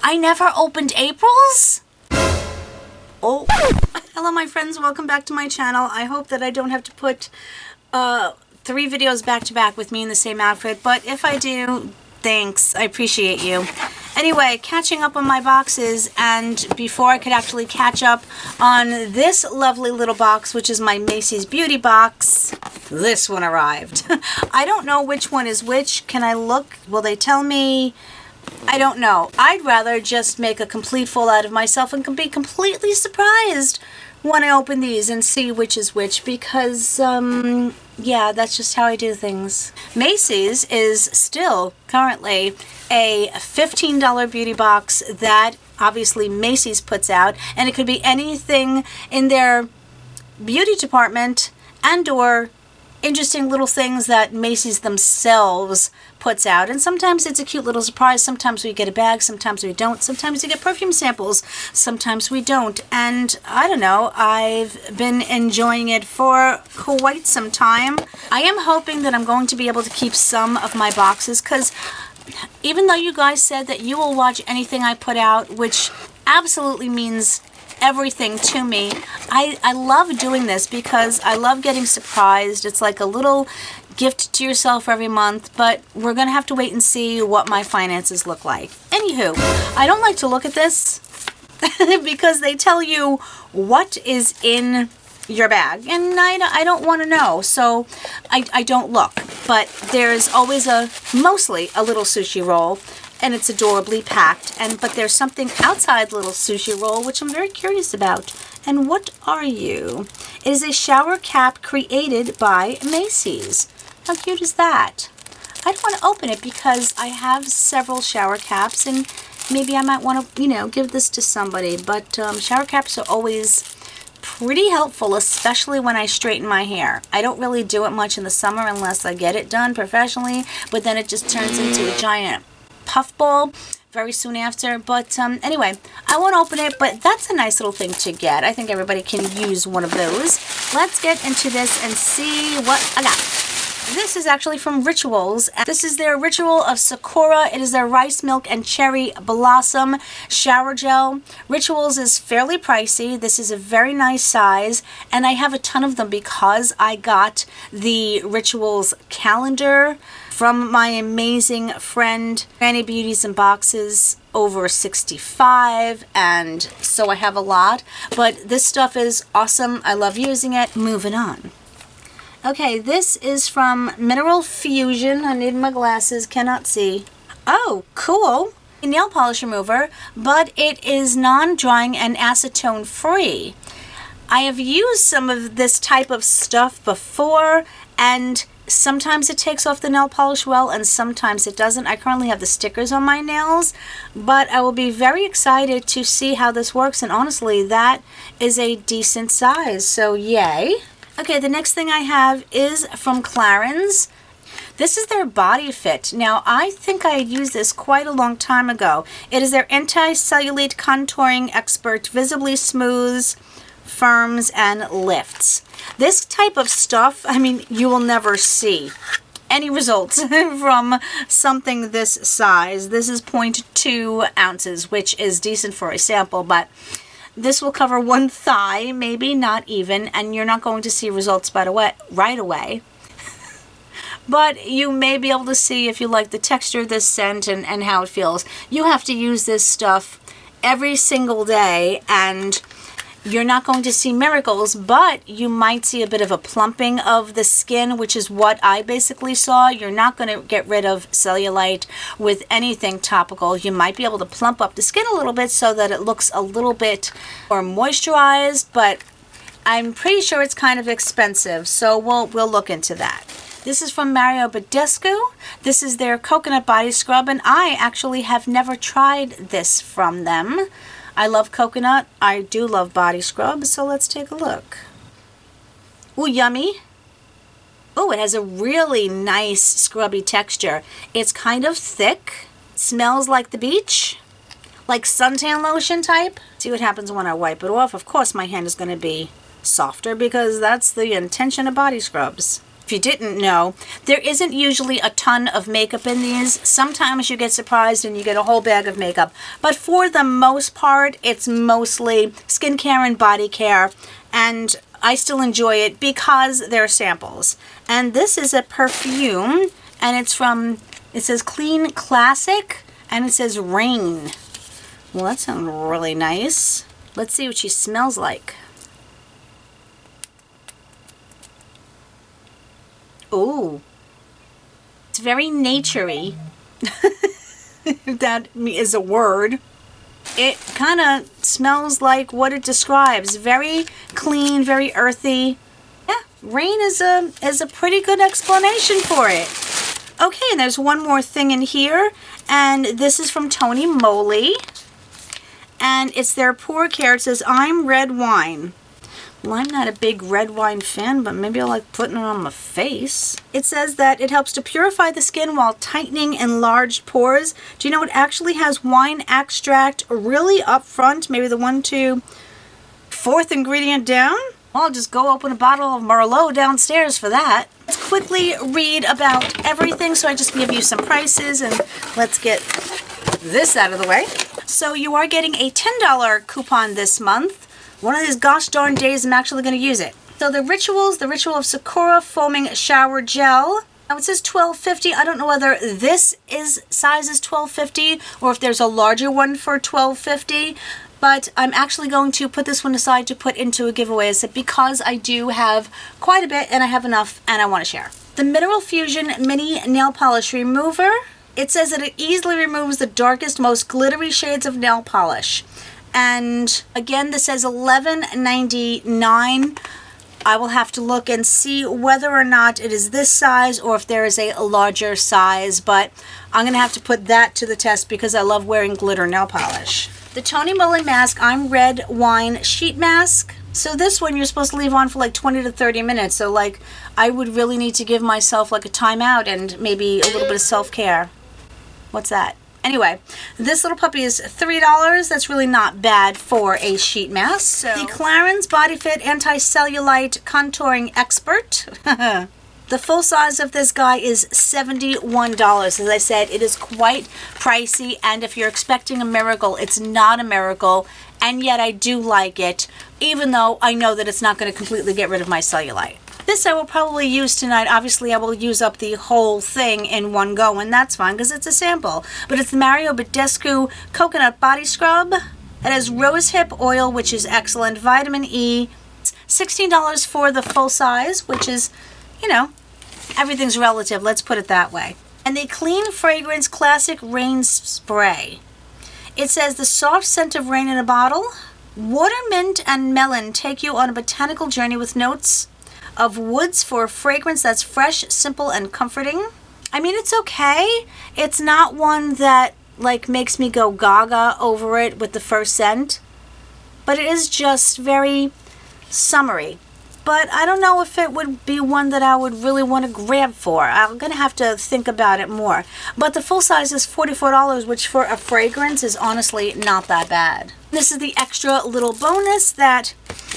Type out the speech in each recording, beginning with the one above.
I never opened April's? Oh. Hello my friends, welcome back to my channel. I hope that I don't have to put 3 videos back to back with me in the same outfit, but if I do, thanks. I appreciate you. Anyway, catching up on my boxes, and before I could actually catch up on this lovely little box, which is my Macy's beauty box, this one arrived. I don't know which one is which. Can I look? Will they tell me? I don't know. I'd rather just make a complete fool out of myself and be completely surprised when I open these and see which is which, because, yeah, that's just how I do things. Macy's is still currently a $15 beauty box that obviously Macy's puts out, and it could be anything in their beauty department and or interesting little things that Macy's themselves puts out. And sometimes it's a cute little surprise. Sometimes we get a bag, sometimes we don't. Sometimes we get perfume samples, sometimes we don't. And I don't know, I've been enjoying it for quite some time. I am hoping that I'm going to be able to keep some of my boxes, because even though you guys said that you will watch anything I put out, which absolutely means everything to me, I love doing this because I love getting surprised. It's like a little gift to yourself every month, but we're gonna have to wait and see what my finances look like. Anywho, I don't like to look at this because they tell you what is in your bag, and I don't want to know, so I don't look. But there's always mostly a little sushi roll, and it's adorably packed. But there's something outside the little sushi roll which I'm very curious about. And what are you? It is a shower cap created by Macy's. How cute is that? I don't want to open it because I have several shower caps, and maybe I might want to, give this to somebody. But shower caps are always pretty helpful, especially when I straighten my hair. I don't really do it much in the summer unless I get it done professionally, but then it just turns into a giant puffball very soon after. But anyway, I won't open it, but that's a nice little thing to get. I think everybody can use one of those. Let's get into this and see what I got. This is actually from Rituals. This is their Ritual of Sakura. It is their rice milk and cherry blossom shower gel. Rituals is fairly pricey. This is a very nice size, and I have a ton of them because I got the Rituals calendar from my amazing friend Granny Beauties and Boxes over 65, and so I have a lot. But this stuff is awesome. I love using it. Moving on. Okay, this is from Mineral Fusion. I need my glasses, cannot see. Oh, cool. A nail polish remover, but it is non-drying and acetone free. I have used some of this type of stuff before, and sometimes it takes off the nail polish well, and sometimes it doesn't. I currently have the stickers on my nails, but I will be very excited to see how this works, and honestly, that is a decent size, so yay. Okay, the next thing I have is from Clarins. This is their Body Fit. Now, I think I had used this quite a long time ago. It is their Anti-Cellulite Contouring Expert, visibly smooths, firms, and lifts. This type of stuff, I mean, you will never see any results from something this size. This is 0.2 ounces, which is decent for a sample, but this will cover one thigh, maybe not even, and you're not going to see results right away. But you may be able to see if you like the texture of this scent and how it feels. You have to use this stuff every single day, and you're not going to see miracles, but you might see a bit of a plumping of the skin, which is what I basically saw. You're not going to get rid of cellulite with anything topical. You might be able to plump up the skin a little bit so that it looks a little bit more moisturized, but I'm pretty sure it's kind of expensive, so we'll look into that. This is from Mario Badescu. This is their coconut body scrub, and I actually have never tried this from them. I love coconut. I do love body scrub, so let's take a look. Ooh, yummy. Ooh, it has a really nice scrubby texture. It's kind of thick. Smells like the beach. Like suntan lotion type. See what happens when I wipe it off. Of course, my hand is going to be softer because that's the intention of body scrubs. If you didn't know, there isn't usually a ton of makeup in these. Sometimes you get surprised and you get a whole bag of makeup. But for the most part, it's mostly skincare and body care. And I still enjoy it because they're samples. And this is a perfume, and it's from, it says Clean Classic, and it says Rain. Well, that sounds really nice. Let's see what she smells like. Ooh, it's very naturey. If that is a word. It kind of smells like what it describes. Very clean, very earthy. Yeah, Rain is a pretty good explanation for it. Okay, and there's one more thing in here, and this is from Tony Moly, and it's their Pore Care. It says, I'm red wine. Well, I'm not a big red wine fan, but maybe I like putting it on my face. It says that it helps to purify the skin while tightening enlarged pores. Do you know it actually has wine extract really up front? Maybe the 1, 2, 4th ingredient down? Well, I'll just go open a bottle of Merlot downstairs for that. Let's quickly read about everything. So I just give you some prices, and let's get this out of the way. So you are getting a $10 coupon this month. One of these gosh darn days I'm actually going to use it. So the Ritual of Sakura Foaming Shower Gel. Now it says $12.50. I don't know whether this is sizes $12.50 or if there's a larger one for $12.50. But I'm actually going to put this one aside to put into a giveaway because I do have quite a bit and I have enough and I want to share. The Mineral Fusion Mini Nail Polish Remover. It says that it easily removes the darkest, most glittery shades of nail polish. And again, this says $11.99. I will have to look and see whether or not it is this size or if there is a larger size, but I'm going to have to put that to the test because I love wearing glitter nail polish. The Tony Moly Mask I'm Red Wine Sheet Mask. So this one you're supposed to leave on for like 20 to 30 minutes. So like I would really need to give myself like a timeout and maybe a little bit of self-care. What's that? Anyway, this little puppy is $3. That's really not bad for a sheet mask. So the Clarins Body Fit Anti-Cellulite Contouring Expert. The full size of this guy is $71. As I said, it is quite pricey, and if you're expecting a miracle, it's not a miracle, and yet I do like it, even though I know that it's not going to completely get rid of my cellulite. This I will probably use tonight. Obviously, I will use up the whole thing in one go, and that's fine because it's a sample. But it's the Mario Badescu Coconut Body Scrub. It has rosehip oil, which is excellent. Vitamin E. It's $16 for the full size, which is, you know, everything's relative. Let's put it that way. And the Clean Fragrance Classic Rain Spray. It says the soft scent of rain in a bottle. Watermint and melon take you on a botanical journey with notes of woods for a fragrance that's fresh, simple, and comforting. I mean, it's okay. It's not one that like makes me go gaga over it with the first scent, but it is just very summery. But I don't know if it would be one that I would really want to grab for. I'm going to have to think about it more. But the full size is $44, which for a fragrance is honestly not that bad. This is the extra little bonus that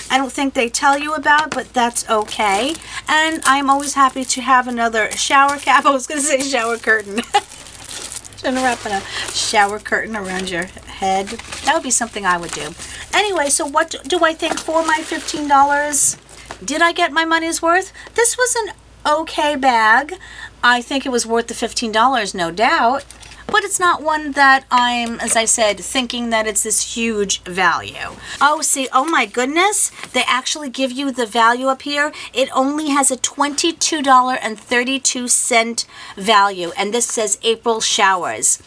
I don't think they tell you about, but that's okay. And I'm always happy to have another shower cap. I was going to say shower curtain. Shouldn't wrap a shower curtain around your head. That would be something I would do. Anyway, so what do I think for my $15? Did I get my money's worth? This was an okay bag. I think it was worth the $15, no doubt. But it's not one that I'm, as I said, thinking that it's this huge value. Oh, see, oh my goodness. They actually give you the value up here. It only has a $22.32 value. And this says April showers.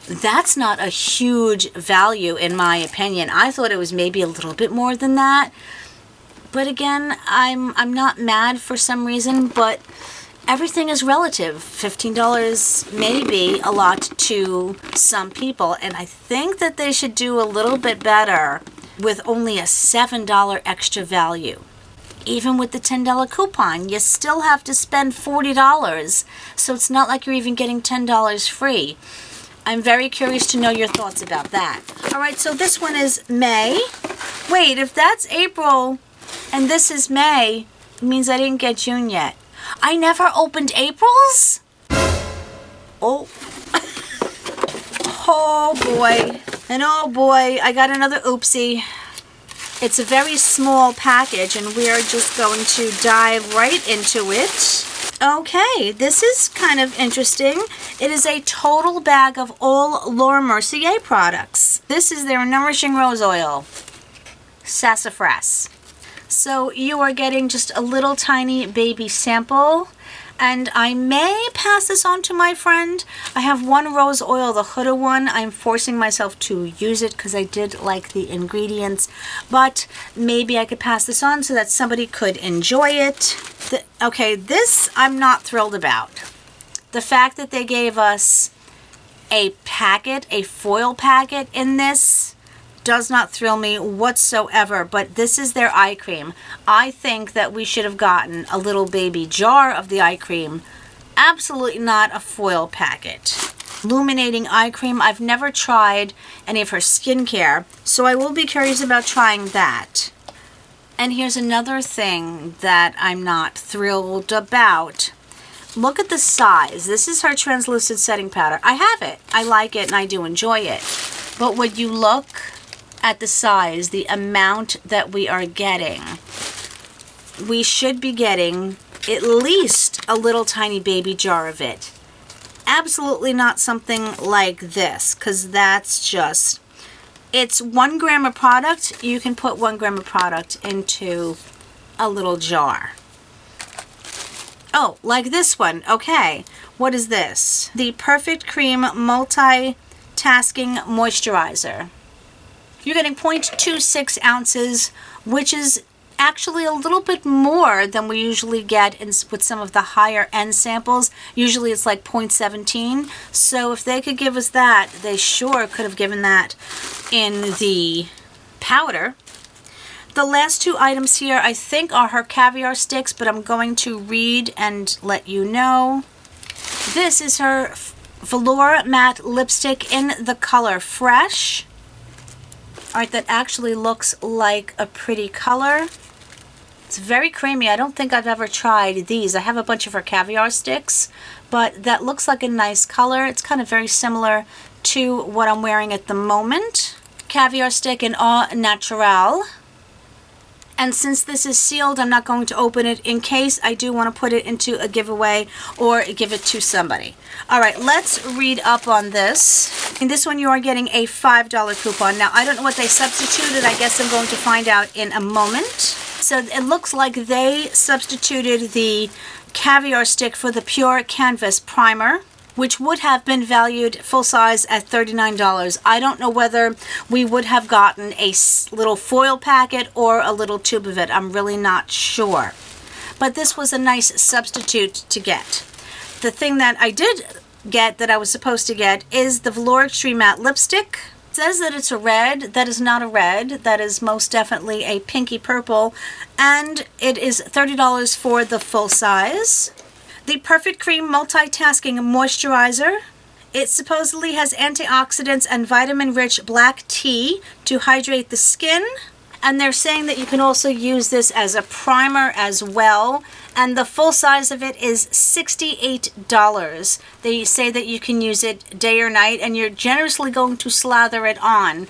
That's not a huge value in my opinion. I thought it was maybe a little bit more than that. But again, I'm not mad for some reason, but everything is relative. $15 may be a lot to some people, and I think that they should do a little bit better with only a $7 extra value. Even with the $10 coupon, you still have to spend $40, so it's not like you're even getting $10 free. I'm very curious to know your thoughts about that. All right, so this one is May. Wait, if that's April and this is May, it means I didn't get June yet. I never opened April's? Oh. Oh boy. And oh boy, I got another oopsie. It's a very small package and we are just going to dive right into it. Okay, this is kind of interesting. It is a total bag of all Laura Mercier products. This is their Nourishing Rose Oil. Sassafras. So you are getting just a little tiny baby sample. And I may pass this on to my friend. I have one rose oil, the Huda one. I'm forcing myself to use it because I did like the ingredients. But maybe I could pass this on so that somebody could enjoy it. Okay, this I'm not thrilled about. The fact that they gave us a packet, a foil packet in this, does not thrill me whatsoever, but this is their eye cream. I think that we should have gotten a little baby jar of the eye cream. Absolutely not a foil packet. Illuminating eye cream. I've never tried any of her skincare, so I will be curious about trying that. And here's another thing that I'm not thrilled about. Look at the size. This is her translucent setting powder. I have it. I like it and I do enjoy it. But when you look at the size, the amount that we are getting, we should be getting at least a little tiny baby jar of it. Absolutely not something like this, because that's just, it's 1 gram of product. You can put 1 gram of product into a little jar. Oh, like this one. Okay, what is this? The Perfect Cream Multitasking Moisturizer. You're getting 0.26 ounces, which is actually a little bit more than we usually get with some of the higher end samples. Usually it's like 0.17. So if they could give us that, they sure could have given that in the powder. The last 2 items here I think are her caviar sticks, but I'm going to read and let you know. This is her Velour Matte Lipstick in the color Fresh. Alright, that actually looks like a pretty color. It's very creamy. I don't think I've ever tried these. I have a bunch of her caviar sticks, but that looks like a nice color. It's kind of very similar to what I'm wearing at the moment. Caviar stick in Au Naturel. And since this is sealed, I'm not going to open it in case I do want to put it into a giveaway or give it to somebody. All right, let's read up on this. In this one, you are getting a $5 coupon. Now, I don't know what they substituted. I guess I'm going to find out in a moment. So it looks like they substituted the caviar stick for the Pure Canvas Primer, which would have been valued full size at $39. I don't know whether we would have gotten a little foil packet or a little tube of it. I'm really not sure. But this was a nice substitute to get. The thing that I did get that I was supposed to get is the Velour Extreme Matte Lipstick. It says that it's a red. That is not a red. That is most definitely a pinky purple. And it is $30 for the full size. The Perfect Cream Multitasking Moisturizer. It supposedly has antioxidants and vitamin-rich black tea to hydrate the skin. And they're saying that you can also use this as a primer as well. And the full size of it is $68. They say that you can use it day or night, and you're generously going to slather it on.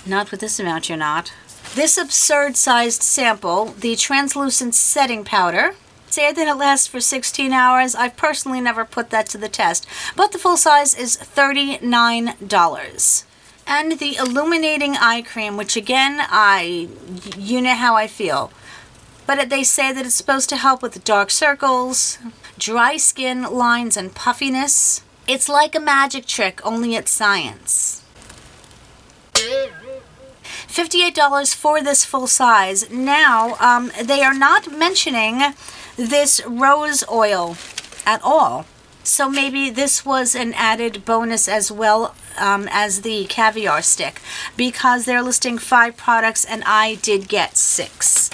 Not with this amount, you're not. This absurd-sized sample, the translucent setting powder. Say that it lasts for 16 hours. I've personally never put that to the test, but the full size is $39. And the illuminating eye cream, which again, you know how I feel. But they say that it's supposed to help with dark circles, dry skin lines, and puffiness. It's like a magic trick, only it's science. $58 for this full size. Now, they are not mentioning this rose oil at all. So maybe this was an added bonus as well as the caviar stick, because they're listing 5 products and I did get 6.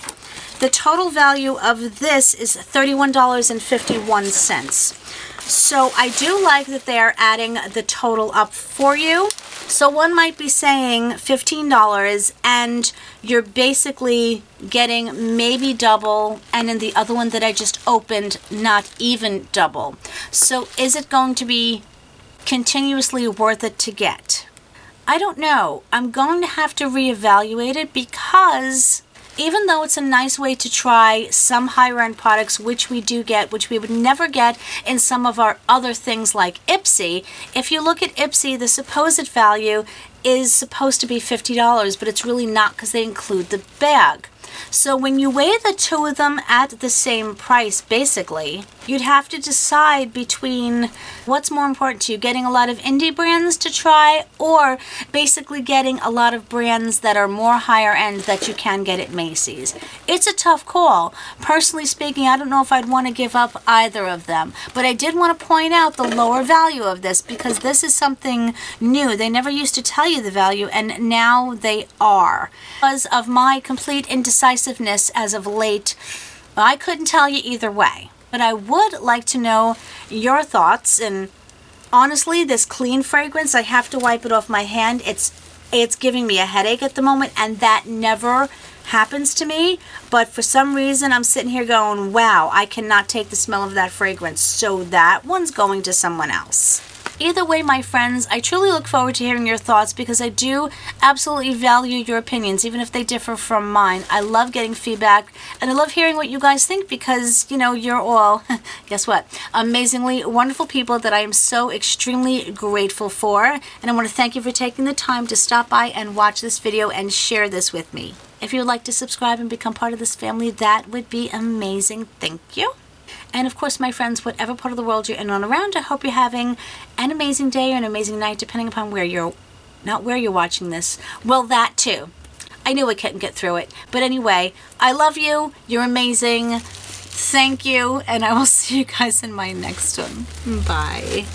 The total value of this is $31.51. So I do like that they are adding the total up for you. So one might be saying $15 and you're basically getting maybe double, and in the other one that I just opened, not even double. So is it going to be continuously worth it to get? I don't know. I'm going to have to reevaluate it, because even though it's a nice way to try some higher end products, which we do get, which we would never get in some of our other things like Ipsy. If you look at Ipsy, the supposed value is supposed to be $50, but it's really not, because they include the bag. So when you weigh the two of them at the same price, basically, you'd have to decide between what's more important to you, getting a lot of indie brands to try, or basically getting a lot of brands that are more higher end that you can get at Macy's. It's a tough call. Personally speaking, I don't know if I'd want to give up either of them, but I did want to point out the lower value of this, because this is something new. They never used to tell you the value, and now they are. Because of my complete indecisiveness as of late, I couldn't tell you either way. But I would like to know your thoughts. And honestly, this clean fragrance, I have to wipe it off my hand. It's giving me a headache at the moment, and that never happens to me. But for some reason, I'm sitting here going, wow, I cannot take the smell of that fragrance. So that one's going to someone else. Either way, my friends, I truly look forward to hearing your thoughts, because I do absolutely value your opinions, even if they differ from mine. I love getting feedback, and I love hearing what you guys think, because, you know, you're all, guess what, amazingly wonderful people that I am so extremely grateful for. And I want to thank you for taking the time to stop by and watch this video and share this with me. If you would like to subscribe and become part of this family, that would be amazing. Thank you. And of course, my friends, whatever part of the world you're in and around, I hope you're having an amazing day or an amazing night, depending upon where you're, not where you're watching this. Well, that too. I knew I couldn't get through it. But anyway, I love you. You're amazing. Thank you. And I will see you guys in my next one. Bye.